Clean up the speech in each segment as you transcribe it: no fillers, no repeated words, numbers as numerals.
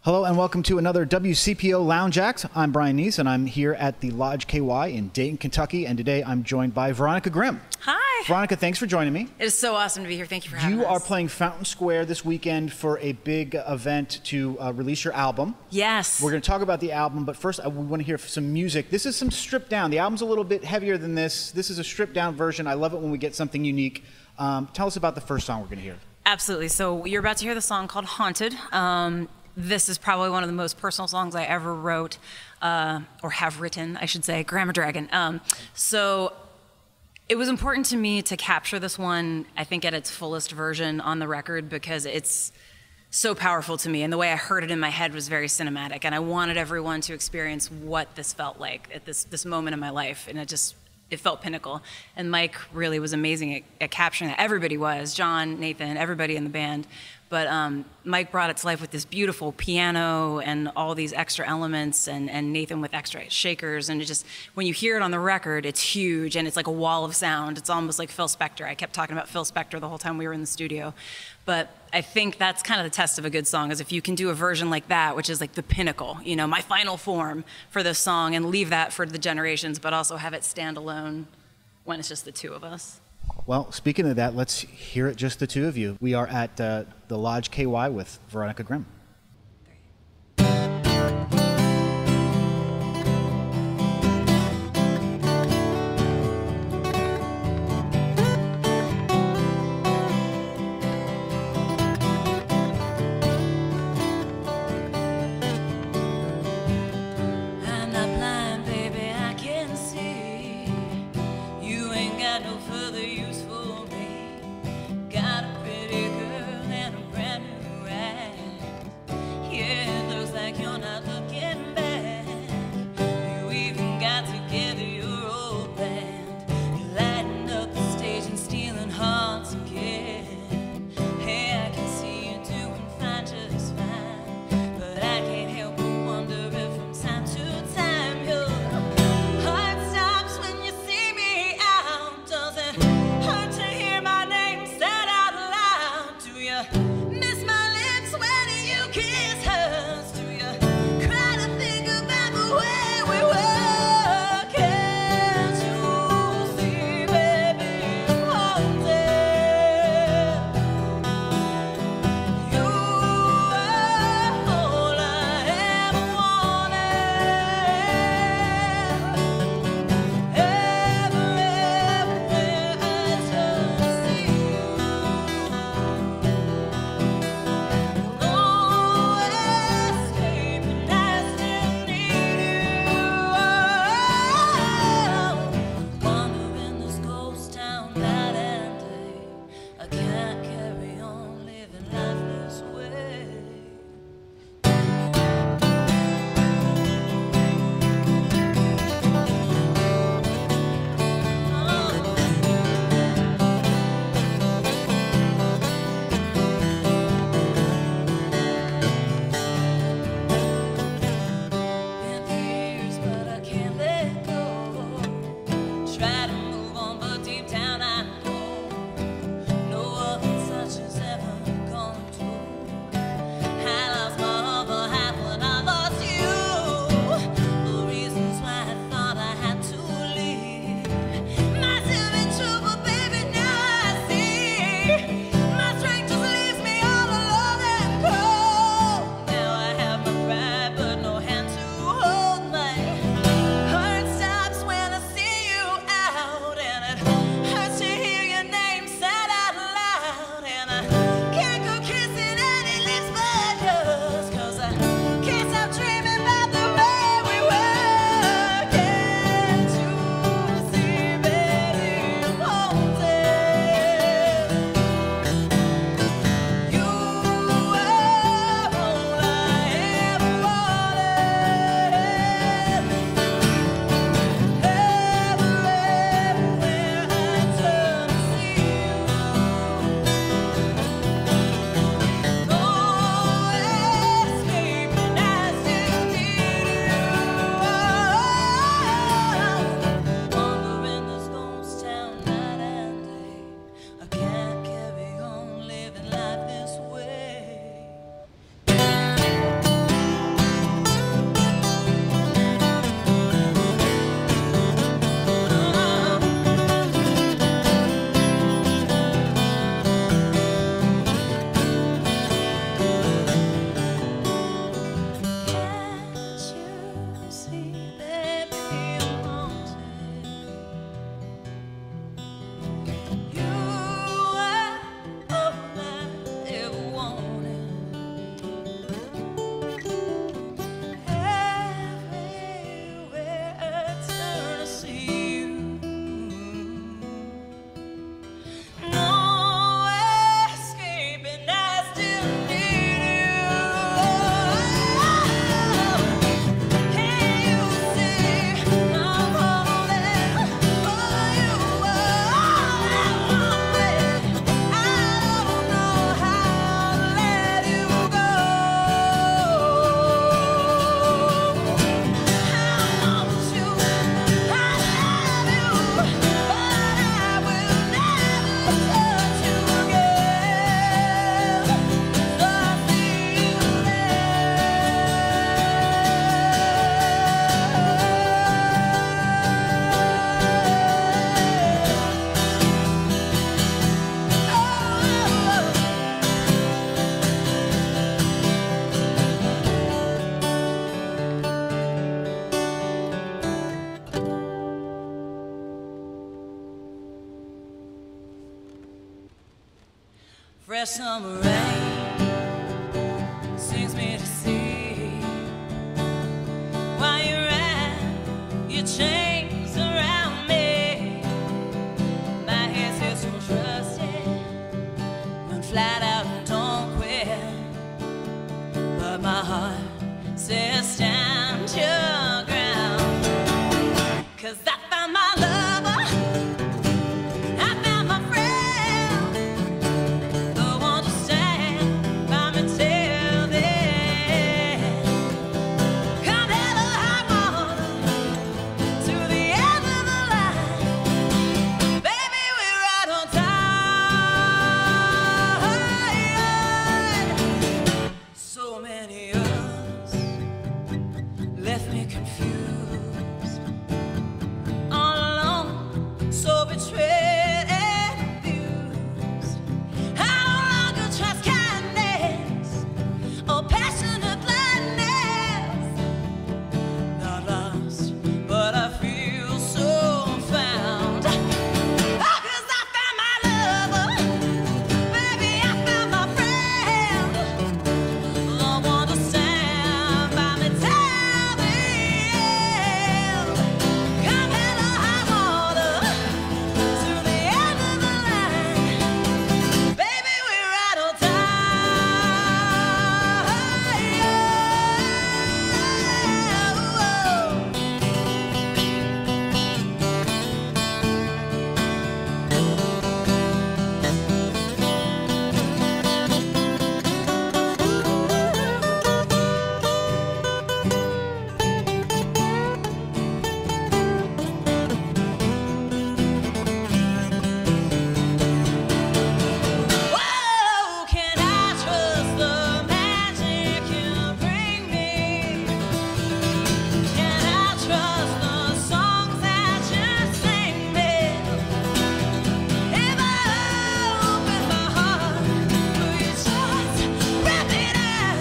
Hello and welcome to another WCPO Lounge Act. I'm Brian Neese and I'm here at the Lodge KY in Dayton, Kentucky, and today I'm joined by Veronica Grim. Hi. Veronica, thanks for joining me. It is so awesome to be here. Thank you for having us. You are playing Fountain Square this weekend for a big event to release your album. Yes. We're going to talk about the album, but first we want to hear some music. This is some stripped down. The album's a little bit heavier than this. This is a stripped down version. I love it when we get something unique. Tell us about the first song we're going to hear. Absolutely. So you're about to hear the song called Haunted. This is probably one of the most personal songs I ever wrote, or have written, I should say, Grammar Dragon. So it was important to me to capture this one, I think, at its fullest version on the record because it's so powerful to me. And the way I heard it in my head was very cinematic. And I wanted everyone to experience what this felt like at this moment in my life. And it felt pinnacle. And Mike really was amazing at capturing that. Everybody was, John, Nathan, everybody in the band. But Mike brought it to life with this beautiful piano and all these extra elements, and Nathan with extra shakers. And it just, when you hear it on the record, it's huge, and it's like a wall of sound. It's almost like Phil Spector. I kept talking about Phil Spector the whole time we were in the studio. But I think that's kind of the test of a good song, is if you can do a version like that, which is like the pinnacle, you know, my final form for this song, and leave that for the generations, but also have it stand alone when it's just the two of us. Well, speaking of that, let's hear it just the two of you. We are at the Lodge KY with Veronica Grim. I'm not blind, baby, I can see. You ain't got no further use for me. Got a pretty girl and a brand new ride. fresh summer rain sings me to sea. While you wrap your chains around me, my hands feel so trusted. Run flat out and don't quit, but my heart says stand your ground. 'Cause I found my lover, I found my friend, the one to stand by me till the end. Come hell or high water, to the end of the line, baby, we're right on time. So many others left me confused, all alone, so betrayed and abused. I no longer trust kindness or passionate blindness. Not lost, but I feel so found. Oh, 'cause I found my lover, baby, I found my friend, the one to stand by me till the end. Come hell or high water, to the end of the line, baby, we're right on time. Whoa, can I trust the magic you bring me? Can I trust the songs that you sing me? If I open my heart, will you just rip it out?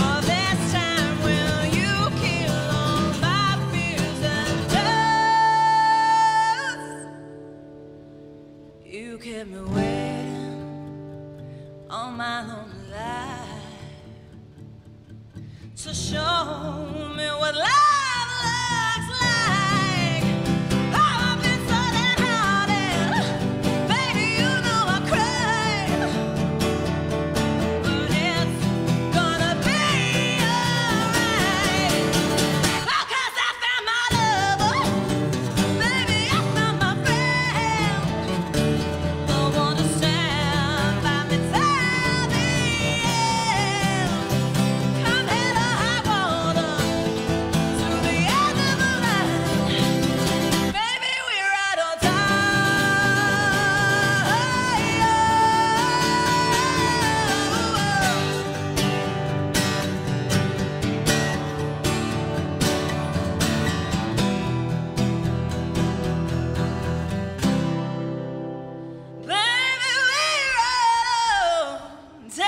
Or this time will you kill all my fears and doubts? You kept me waiting all my lonely life to show me what love looks like. Oh, I've been so downhearted, baby, you know I cried, but it's gonna be alright. Oh, 'cause I found my lover, baby, I found my friend, the one to stand by me till the end. Come hell or high water, to the end of the line, baby, we're right on time. Baby, we're right on time.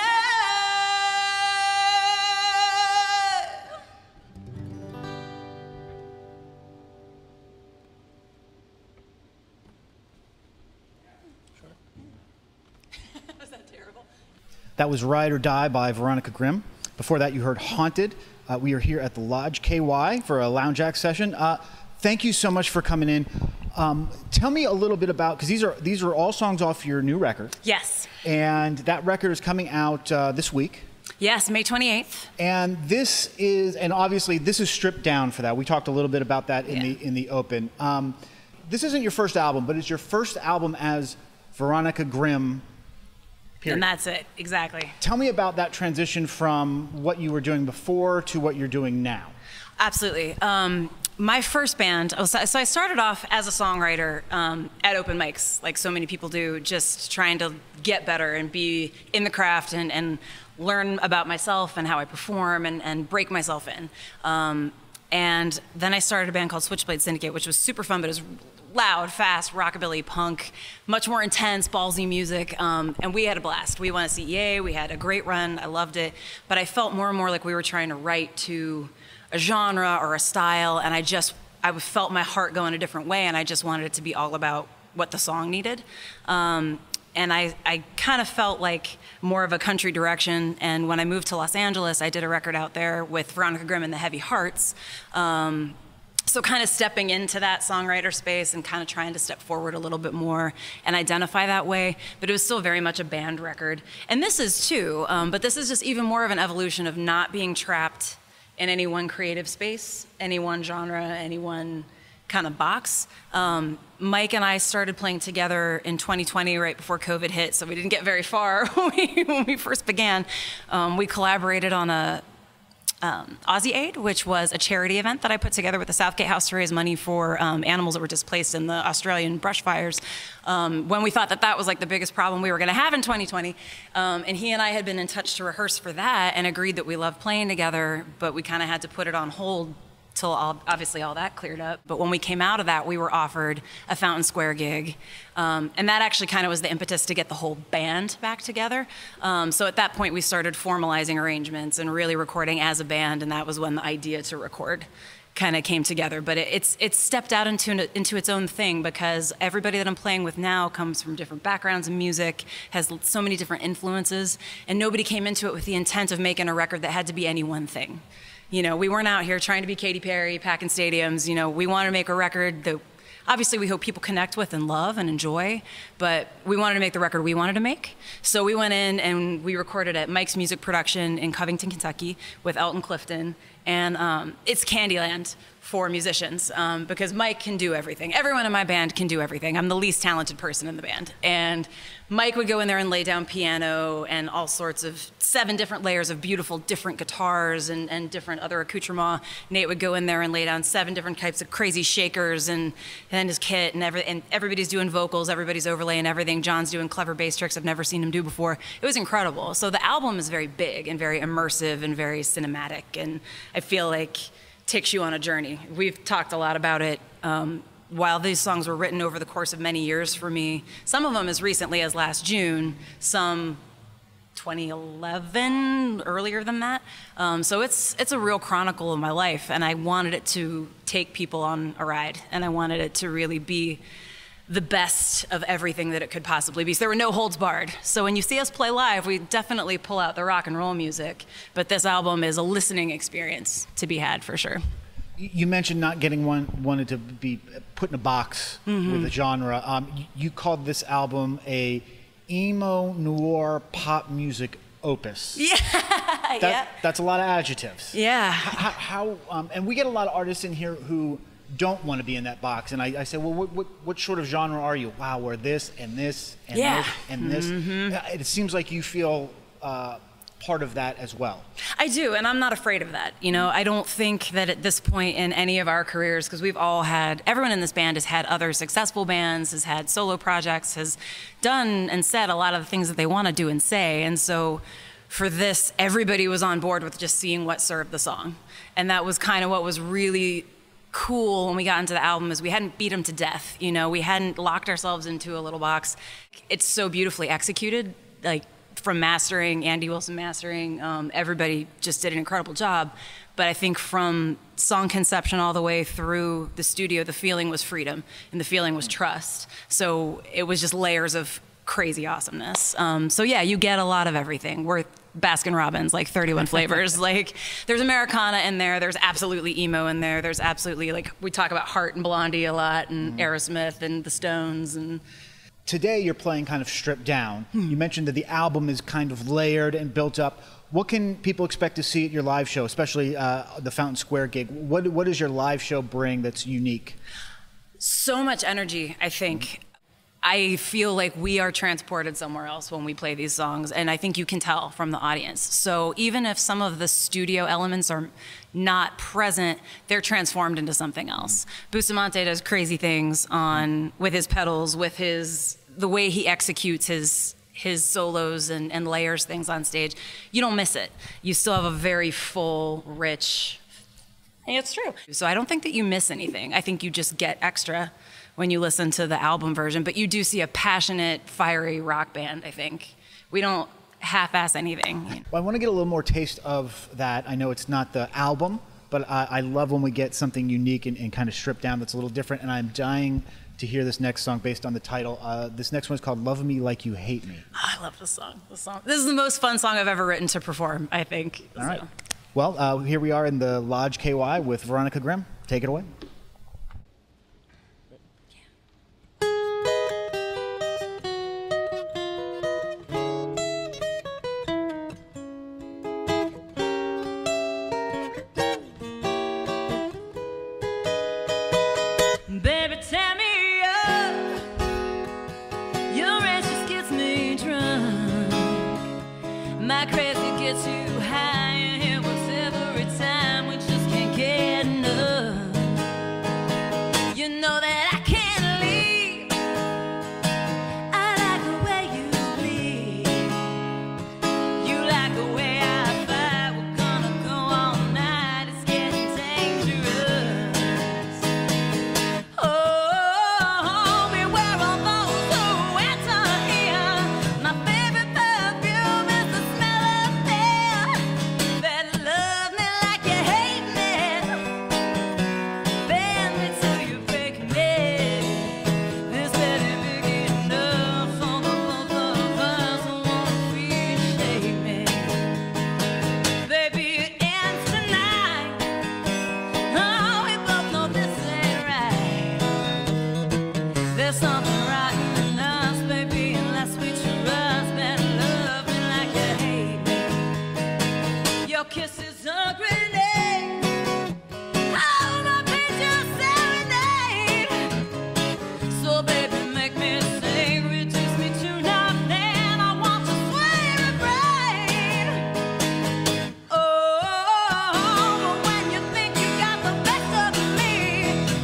Was that terrible? That was Ride or Die by Veronica Grim. Before that, you heard Haunted. We are here at the Lodge KY for a Lounge Act session. Thank you so much for coming in. Tell me a little bit about, because these are all songs off your new record, Yes. and that record is coming out this week. Yes, May 28th. And this is, and obviously this is stripped down for that. We talked a little bit about that in the open. This isn't your first album, but it's your first album as Veronica Grim. Period. And that's it, exactly. Tell me about that transition from what you were doing before to what you're doing now. Absolutely. My first band, so I started off as a songwriter at open mics, like so many people do, just trying to get better and be in the craft and learn about myself and how I perform and break myself in. And then I started a band called Switchblade Syndicate, which was super fun, but it was loud, fast, rockabilly, punk, much more intense, ballsy music, and we had a blast. We won a CEA, we had a great run, I loved it, but I felt more and more like we were trying to write to a genre or a style, and I felt my heart go in a different way, and I just wanted it to be all about what the song needed. and I kind of felt like more of a country direction. And when I moved to Los Angeles, I did a record out there with Veronica Grim and the Heavy Hearts. So kind of stepping into that songwriter space and kind of trying to step forward a little bit more and identify that way, but it was still very much a band record. And this is too, but this is just even more of an evolution of not being trapped in any one creative space, any one genre, any one kind of box. Mike and I started playing together in 2020, right before COVID hit, so we didn't get very far when we first began. We collaborated on a Aussie Aid, which was a charity event that I put together with the Southgate House to raise money for animals that were displaced in the Australian brush fires. When we thought that that was like the biggest problem we were going to have in 2020. And he and I had been in touch to rehearse for that and agreed that we loved playing together, but we kind of had to put it on hold till obviously all that cleared up. But when we came out of that, we were offered a Fountain Square gig. And that actually kind of was the impetus to get the whole band back together. So at that point, we started formalizing arrangements and really recording as a band, and that was when the idea to record kind of came together. But it's stepped out into its own thing, because everybody that I'm playing with now comes from different backgrounds in music, has so many different influences, and nobody came into it with the intent of making a record that had to be any one thing. You know, we weren't out here trying to be Katy Perry, packing stadiums. You know, we wanted to make a record that obviously we hope people connect with and love and enjoy, but we wanted to make the record we wanted to make. So we went in and we recorded at Mike's Music Production in Covington, Kentucky with Elton Clifton. And it's Candyland for musicians, because Mike can do everything. Everyone in my band can do everything. I'm the least talented person in the band. And Mike would go in there and lay down piano and all sorts of 7 different layers of beautiful different guitars and different other accoutrements. Nate would go in there and lay down 7 different types of crazy shakers and his kit, and everybody's doing vocals, everybody's overlaying everything. John's doing clever bass tricks I've never seen him do before. It was incredible. So the album is very big and very immersive and very cinematic, and I feel like takes you on a journey. We've talked a lot about it. While these songs were written over the course of many years for me, some of them as recently as last June, some 2011, earlier than that. So it's a real chronicle of my life, and I wanted it to take people on a ride, and I wanted it to really be the best of everything that it could possibly be. So there were no holds barred. So when you see us play live, we definitely pull out the rock and roll music, but this album is a listening experience to be had for sure. You mentioned not getting wanted to be put in a box with a genre. You called this album a emo noir pop music opus. Yeah, That's a lot of adjectives. Yeah. And we get a lot of artists in here who don't want to be in that box, and I say, well, what sort of genre are you? Wow, we're this and this and this and this. It seems like you feel part of that as well. I do, and I'm not afraid of that. You know, I don't think that at this point in any of our careers, because we've all had, everyone in this band has had other successful bands, has had solo projects, has done and said a lot of the things that they want to do and say, and so for this, everybody was on board with just seeing what served the song, and that was kind of what was really cool when we got into the album, is we hadn't beat them to death. You know, we hadn't locked ourselves into a little box. It's so beautifully executed, like from mastering, Andy Wilson mastering, everybody just did an incredible job. But I think from song conception all the way through the studio, the feeling was freedom and the feeling was trust. So it was just layers of crazy awesomeness. So yeah, you get a lot of everything. We're Baskin Robbins, like 31 flavors. Like there's Americana in there. There's absolutely emo in there. There's absolutely, like, we talk about Heart and Blondie a lot, and Aerosmith and the Stones. And today you're playing kind of stripped down. You mentioned that the album is kind of layered and built up. What can people expect to see at your live show, especially the Fountain Square gig? What does your live show bring that's unique? So much energy, I think. I feel like we are transported somewhere else when we play these songs, and I think you can tell from the audience. So even if some of the studio elements are not present, they're transformed into something else. Bustamante does crazy things with his pedals, with the way he executes his solos and layers things on stage. You don't miss it. You still have a very full, rich. It's true. So I don't think that you miss anything. I think you just get extra when you listen to the album version, but you do see a passionate, fiery rock band, I think. We don't half-ass anything. Well, I want to get a little more taste of that. I know it's not the album, but I love when we get something unique and kind of stripped down that's a little different, and I'm dying to hear this next song based on the title. This next one is called Love Me Like You Hate Me. Oh, I love this song. This is the most fun song I've ever written to perform, I think. All right. Well, here we are in the Lodge KY with Veronica Grim. Take it away. Baby, tear me up. Your rage just gets me drunk. My crazy gets you high, and it works every time. We just can't get enough. You know that I can't leave. I like the way you bleed. You like the way I fight. We're gonna go all night. It's getting dangerous. Oh, beware of those who enter here. My favorite perfume is the smell of fear. Better love me like you hate me. Bend me till you break me. This better be enough for the both of us who won't appreciate me. Baby, it ends tonight. Oh, we both know this ain't right. There's something rotten in us, baby, unless we trust. Better love me like you hate me. Your kiss is a grenade. Oh, my pain just serenade. So, baby, make me sing, reduce me to nothing. I want your sweet refrain. Oh, but when you think you got the best of me,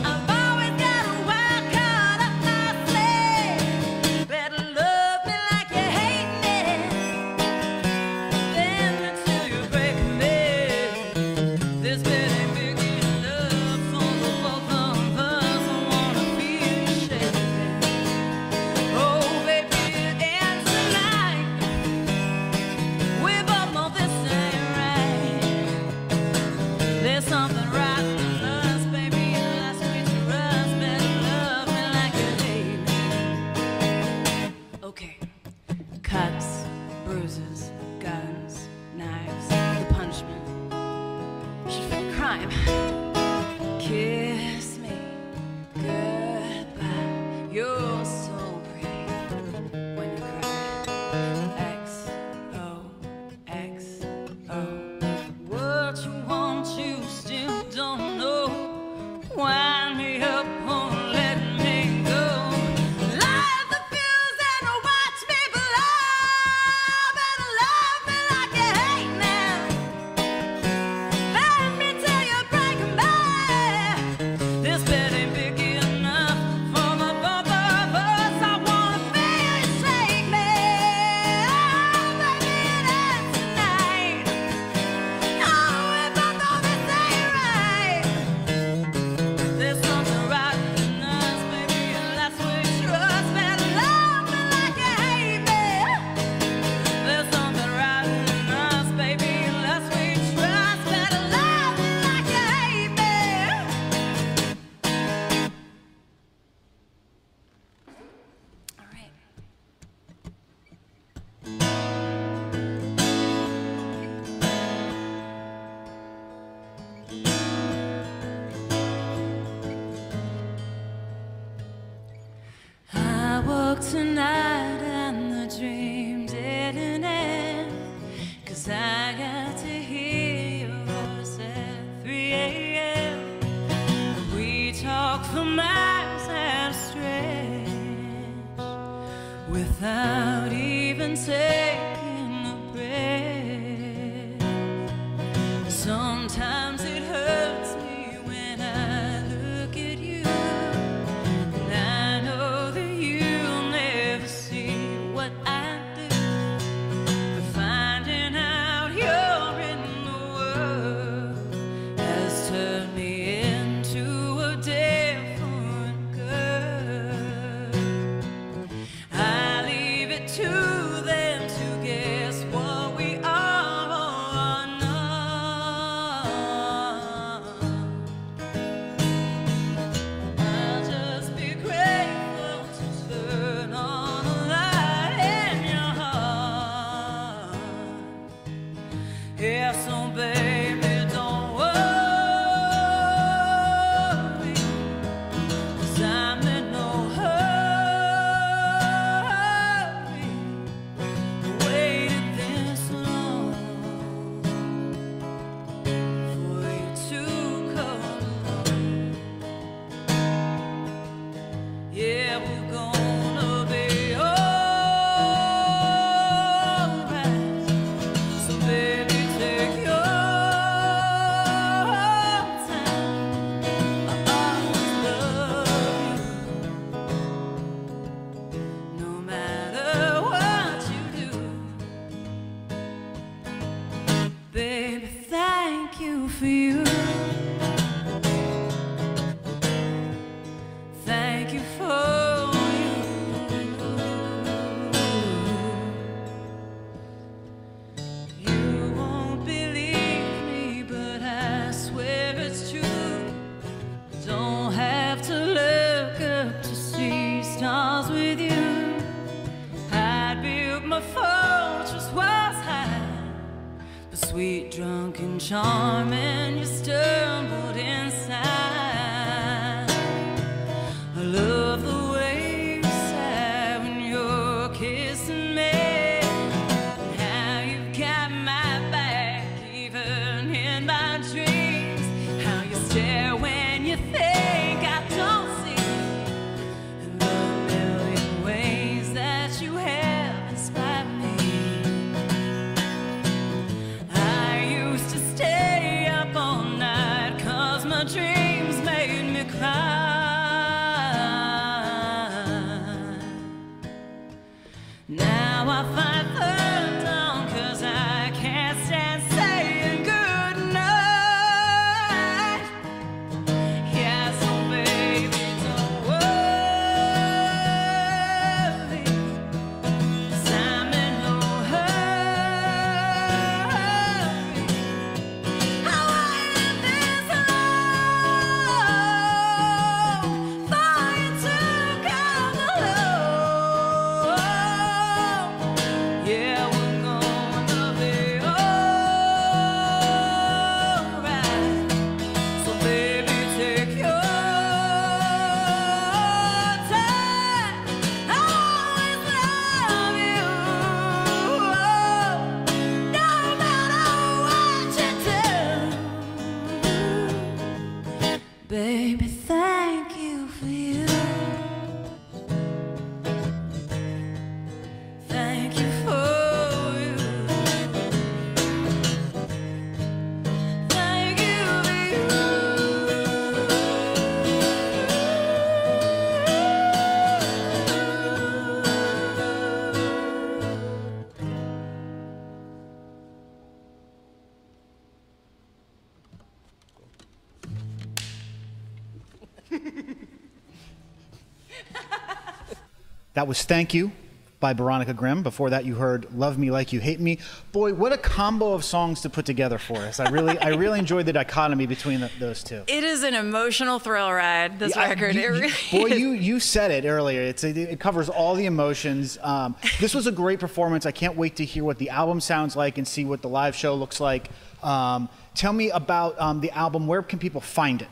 I've always got a wild card up my sleeve. Better love me like you hate me. Bend me till you break me. This bed ain't big enough for the both of us who wanna feel you shaking. Oh, baby, it ends tonight. We both know this ain't right. There's something rotten in us, baby, unless we trust. Better love me like you hate me. Okay. Cuts, bruises, guns, knives, the punishment should fit the crime. Kiss me goodbye. You're so pretty when you cry. XOXO. What you want, you still don't know. Wind me up or let me go. Light the fuse and watch me blow. Better love me like you hate me. Bend me till you break me. This bed ain't big enough for the both of us. I wanna feel you shake me. Oh, baby, it ends tonight. Oh, we both know this ain't right. There's something rotten in us, baby, unless we trust. Better love me like you hate me. There's something rotten in us, baby, unless we trust. Better love me like you hate me. All right. I woke tonight and the dream didn't end, 'cause I got to hear your voice at 3 a.m. We talked for miles at a stretch without even taking a breath. Sometimes it hurts me when I look at you, and I know that you'll never see what I do. But finding out you're in the world has turned me into a different girl. I leave it to them to guess what we are or are not. you for you. Thank you for you. You won't believe me, but I swear it's true. Don't have to look up to see stars with you. I built my fortress was high, the sweet drunken charm, and you stumbled inside. I love the way you sigh when you're kissing me, and how you've got my back even in my dreams. How you stare when you think I don't see, and the million ways that you have inspired me. I used to stay up all night 'cause my dreams made me cry. Now I fight the dawn 'cause I can't stand saying goodnight. Yeah, so baby, don't worry, 'cause I'm in no hurry. I waited this long for you to come along. Yeah, we're gonna be alright. So baby, take your time. I always love you, no matter what you do. Baby, thank you for you. Thank you for you. Thank you for you. That was Thank You by Veronica Grim. Before that, you heard Love Me Like You Hate Me. Boy, what a combo of songs to put together for us. I really enjoyed the dichotomy between those two. It is an emotional thrill ride, this record. It really boy, is. you said it earlier. It covers all the emotions. This was a great performance. I can't wait to hear what the album sounds like and see what the live show looks like. Tell me about the album. Where can people find it?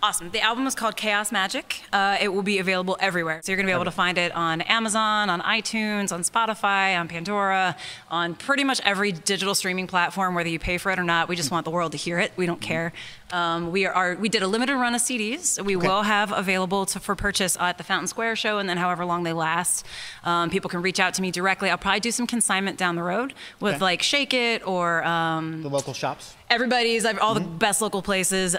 Awesome. The album is called Chaos Magic. It will be available everywhere. So you're going to be able to find it on Amazon, on iTunes, on Spotify, on Pandora, on pretty much every digital streaming platform, whether you pay for it or not. We just want the world to hear it. We don't care. We did a limited run of CDs. We will have available for purchase at the Fountain Square show, and then however long they last. People can reach out to me directly. I'll probably do some consignment down the road with like Shake It or the local shops. Everybody's, all the best local places.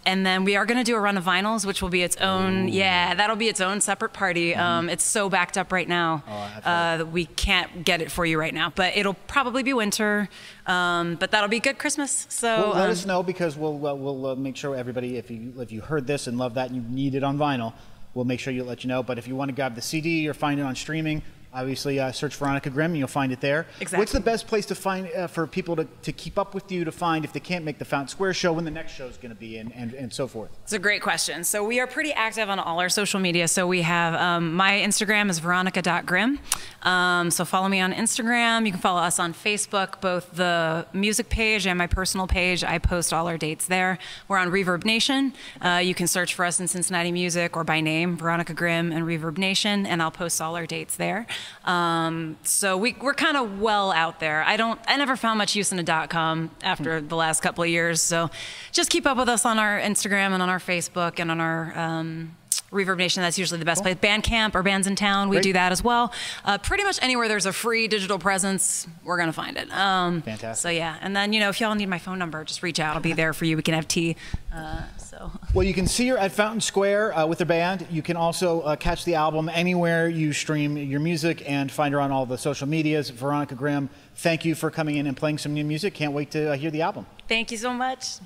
And then we are going to do a run of vinyls, which will be its own, that'll be its own separate party. It's so backed up right now that we can't get it for you right now. But it'll probably be winter, but that'll be good Christmas. So let us know, because we'll make sure everybody, if you heard this and love that and you need it on vinyl, we'll make sure you let you know. But if you want to grab the CD or find it on streaming, obviously, search Veronica Grim and you'll find it there. Exactly. What's the best place to find for people to keep up with you, to find if they can't make the Fountain Square show, when the next show is going to be, and so forth? It's a great question. So we are pretty active on all our social media. So we have, my Instagram is veronica.grim. So follow me on Instagram. You can follow us on Facebook, both the music page and my personal page. I post all our dates there. We're on Reverb Nation. You can search for us in Cincinnati Music or by name, Veronica Grim and Reverb Nation, and I'll post all our dates there. So we're kind of well out there. I never found much use in a .com after the last couple of years. So just keep up with us on our Instagram and on our Facebook and on our Reverb Nation. That's usually the best place. Bandcamp or Bands in Town, we do that as well. Pretty much anywhere there's a free digital presence, we're gonna find it. Fantastic. So yeah, and then if y'all need my phone number, just reach out. I'll be there for you. We can have tea. So So. Well, you can see her at Fountain Square with her band. You can also catch the album anywhere you stream your music and find her on all the social medias. Veronica Grim, thank you for coming in and playing some new music. Can't wait to hear the album. Thank you so much.